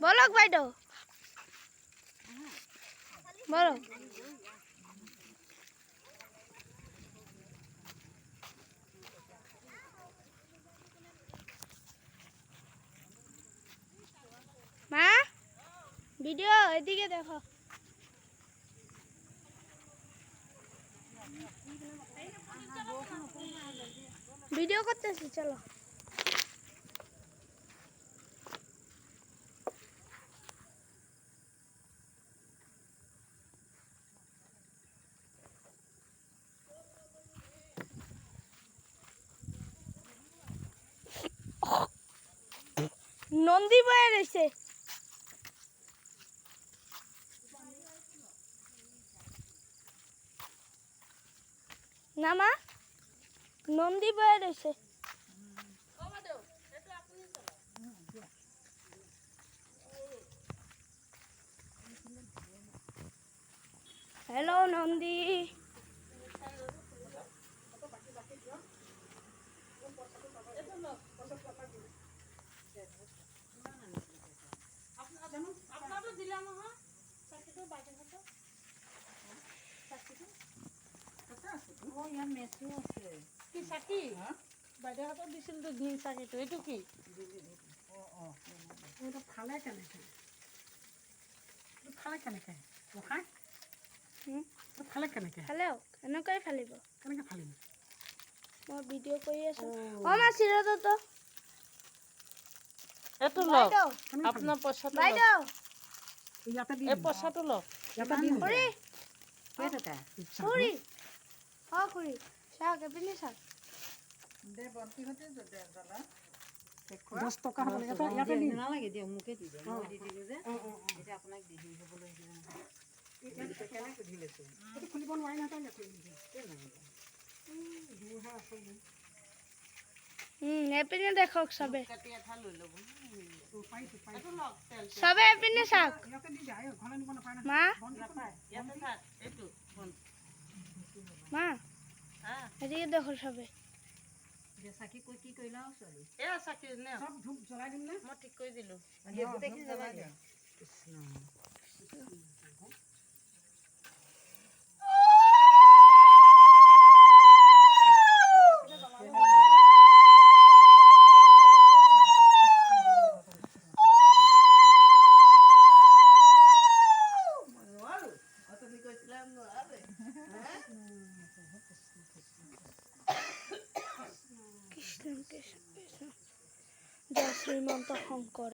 বলক বাইদেউ বলো মা ভিডিও এদিকে দেখো ভিডিও করতেছি চলো নন্দী বয়ে রয়েছে না মা নন্দী বয়ে রয়েছে হ্যালো নন্দী বাইদেউহঁতক দিছিল তো গ্ৰীণ চাকিটো এইটো কি খালে কেনেকৈ খালে কেনেকৈ খালে কেনেকৈ খালেও এনেকুৱাই ফালিব কেনেকৈ ফালিম মই ভিডিঅ' কৰি আছো অ মা চিৰটো এইটো লওক আপোনাৰ পইচাটো বাইদেউ ইয়াতে দি এই পইচাটো লওক ইয়াতে দি খুৰী কেইটকা খুৰী অ খুৰী চাওক এপিনে চাওক 10 টকা হ'ব লাগে ইয়াতে দি নালাগে দিয়ক মোকে দি দিয়ক মই দি দিলোঁ যে এতিয়া আপোনাক দি দিম হ'বলৈ কেনেকৈ দি লৈছে এইটো খুলিব নোৱাৰি নহয় তই খুলি দিবি এপিনে দেখক চবে কাটি এটা লৈ ল'ব পাইছোঁ এইটো লওক তেল চবে এপিনে চাওক ইয়াতে দি যায় ঘৰলৈ নিব নাপায় নহয় মা নাপায় ইয়াতে থাক এইটো মা হা এদিকে দেখো চবে এতিয়া চাকি কৈ কি কৰিলা আৰু ছোৱালী এয়া চাকি নে চব ধূপ জ্বলাই দিম নে মই ঠিক কৰি দিলোঁ গোটেইখিনি জ্বলাই দিয়া কৃষ্ণ কৃষ্ণ কৃষ্ণ কৃষ্ণ জয় শ্ৰীমন্ত শংকৰ